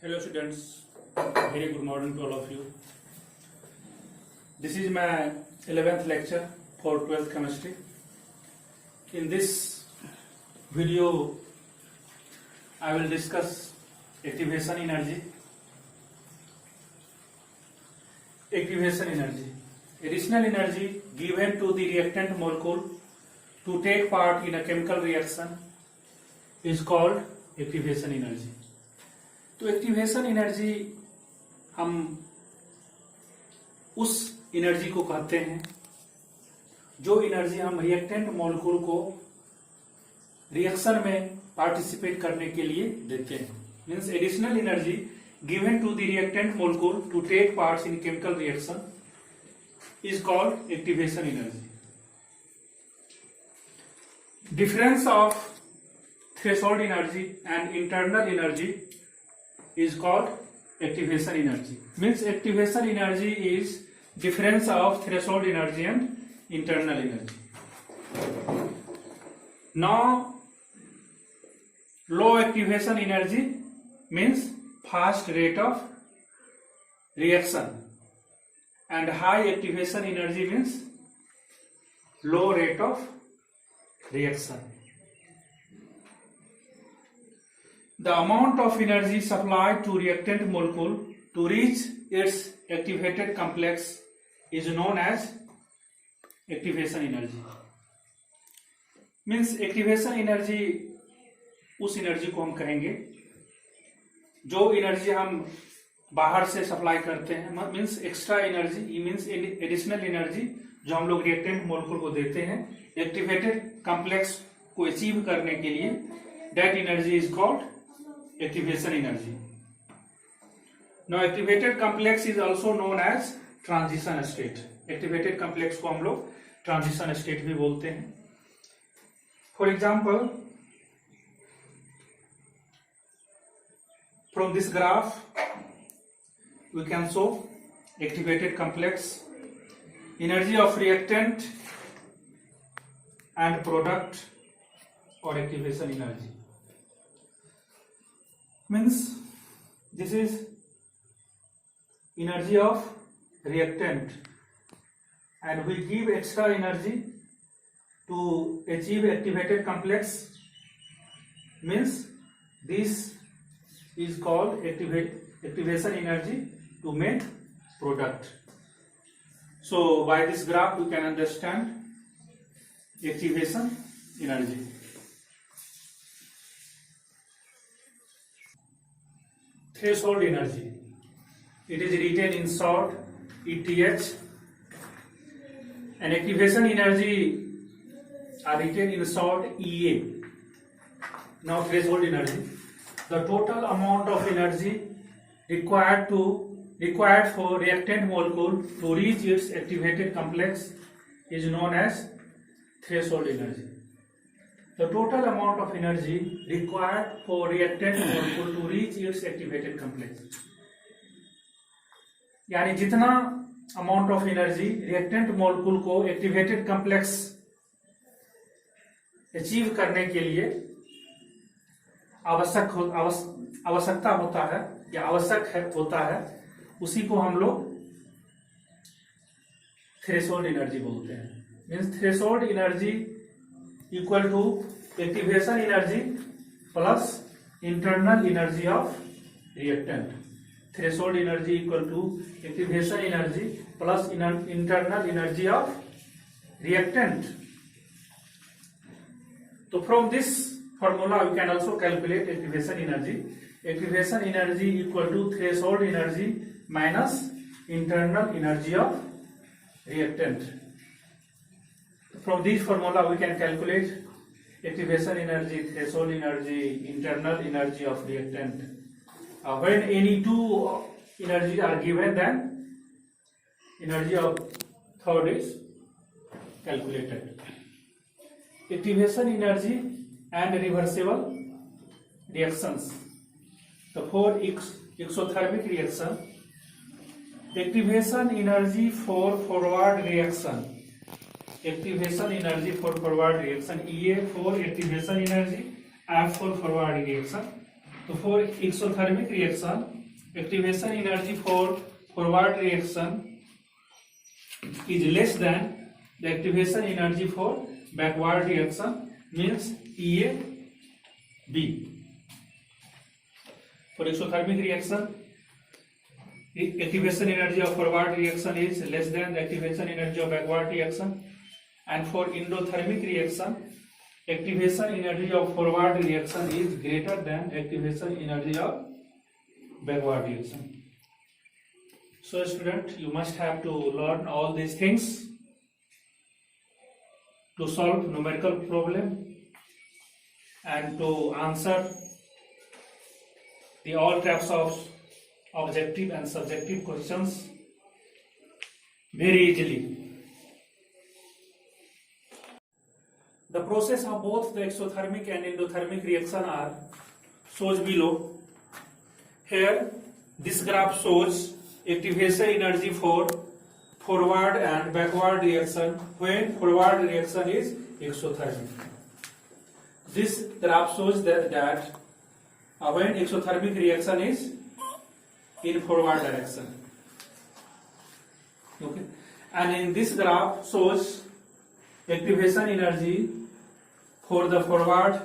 Hello students, very good morning to all of you. This is my 11th lecture for 12th chemistry. In this video, I will discuss activation energy. Activation energy, additional energy given to the reactant molecule to take part in a chemical reaction is called activation energy. तो activation energy हम उस energy को कहते हैं जो energy हम reactant molecule को reaction में पार्टिसिपेट करने के लिए देते हैं. Means additional energy given to the reactant molecule to take parts in chemical reaction is called activation energy. Difference of threshold energy and internal energy is called activation energy. Means activation energy is difference of threshold energy and internal energy. Now low activation energy means fast rate of reaction and high activation energy means low rate of reaction. The amount of energy supplied to reactant molecule to reach its activated complex is known as activation energy. Means activation energy उस energy को हम कहेंगे जो energy हम बाहर से supply करते हैं. Means extra energy means additional energy जो हम लोग रिएक्टेंट मोलेक्यूल को देते हैं एक्टिवेटेड कॉम्प्लेक्स को अचीव करने के लिए. That energy is called activation energy. Now activated complex is also known as transition state. Activated complex को हम लोग transition state भी बोलते हैं. For example, from this graph we can show activated complex, energy of reactant and product or activation energy. Means this is energy of reactant and we give extra energy to achieve activated complex. Means this is called activation energy to make product. So by this graph we can understand activation energy. Threshold energy, it is written in short ETH, and activation energy are written in short EA. Now threshold energy, the total amount of energy required for reactant molecule to reach its activated complex is known as threshold energy. The total amount of energy required for reactant molecule to reach its activated complex. यानी जितना amount of energy reactant molecule को activated complex achieve करने के लिए आवश्यकता होता है या आवश्यक होता है उसी को हम लोग थ्रेशोल्ड एनर्जी बोलते हैं. Means threshold energy equal to activation energy plus internal energy of reactant. Threshold energy equal to activation energy plus internal energy of reactant. So from this formula we can also calculate activation energy. Activation energy equal to threshold energy minus internal energy of reactant. From this formula we can calculate activation energy, threshold energy, internal energy of reactant. When any two energies are given, then energy of third is calculated. Activation energy and reversible reactions. So for exothermic reaction, activation energy for forward reaction. Activation energy for forward reaction, EA for activation energy, F for forward reaction. So for exothermic reaction, activation energy for forward reaction is less than the activation energy for backward reaction, means EAB. For exothermic reaction, activation energy of forward reaction is less than the activation energy of backward reaction, and for endothermic reaction, activation energy of forward reaction is greater than activation energy of backward reaction. So student, you must have to learn all these things to solve numerical problem and to answer the all types of objective and subjective questions very easily. The process of both the exothermic and endothermic reaction are shown below. Here, this graph shows activation energy for forward and backward reaction when forward reaction is exothermic. This graph shows that when exothermic reaction is in forward direction. Okay, and in this graph shows activation energy for the forward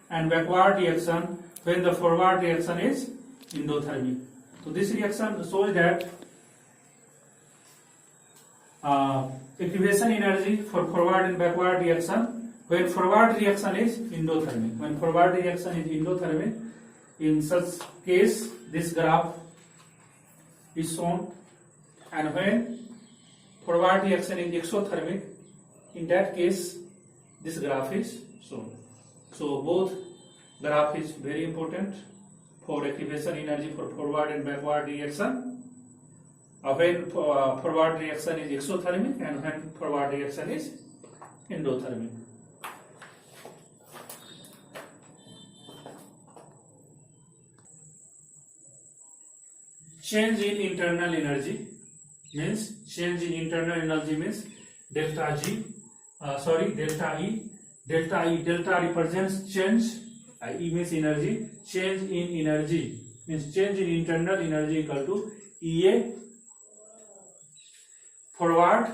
and backward reaction when the forward reaction is endothermic. So this reaction shows that activation energy for forward and backward reaction when forward reaction is endothermic. When forward reaction is endothermic, in such case this graph is shown, and when forward reaction is exothermic, in that case this graph is shown. So both graph is very important for activation energy for forward and backward reaction, when forward reaction is exothermic and when forward reaction is endothermic. Change in internal energy means delta G, delta E. Delta represents change, E means energy. Change in energy means change in internal energy equal to EA forward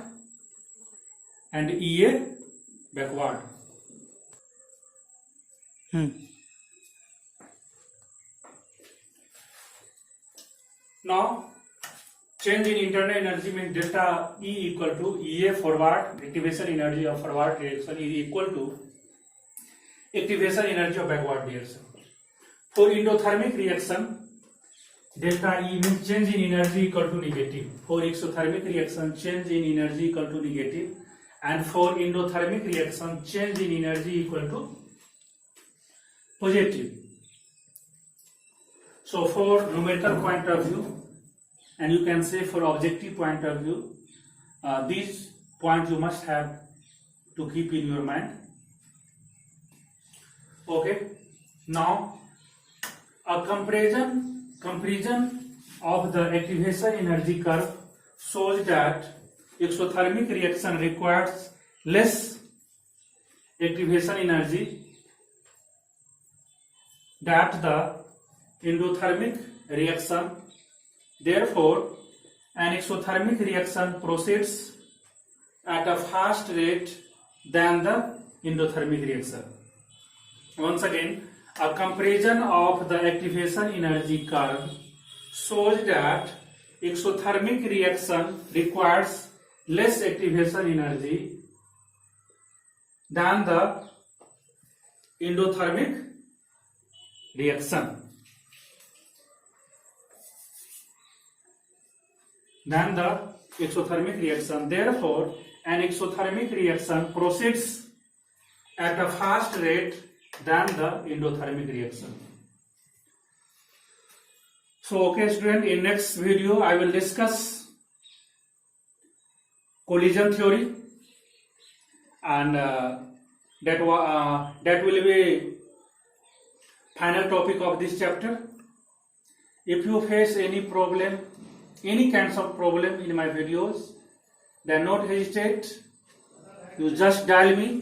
and EA backward. Now, change in internal energy means delta E equal to EA forward, activation energy of forward reaction is equal to activation energy of backward reaction. For endothermic reaction, delta E means change in energy equal to negative. For exothermic reaction, change in energy equal to negative, and for endothermic reaction, change in energy equal to positive. So for numerical point of view, and you can say for objective point of view, these points you must have to keep in your mind. Okay, now a comparison of the activation energy curve shows that exothermic reaction requires less activation energy than the endothermic reaction. Therefore, an exothermic reaction proceeds at a fast rate than the endothermic reaction. Once again, a comparison of the activation energy curve shows that exothermic reaction requires less activation energy than the endothermic reaction. Than the exothermic reaction. Therefore, an exothermic reaction proceeds at a fast rate than the endothermic reaction. So, okay, student, in next video I will discuss collision theory, and that will be final topic of this chapter. If you face any problem, any kinds of problem in my videos, then not hesitate. You just dial me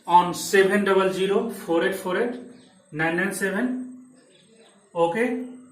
on 700-4848-997 Okay.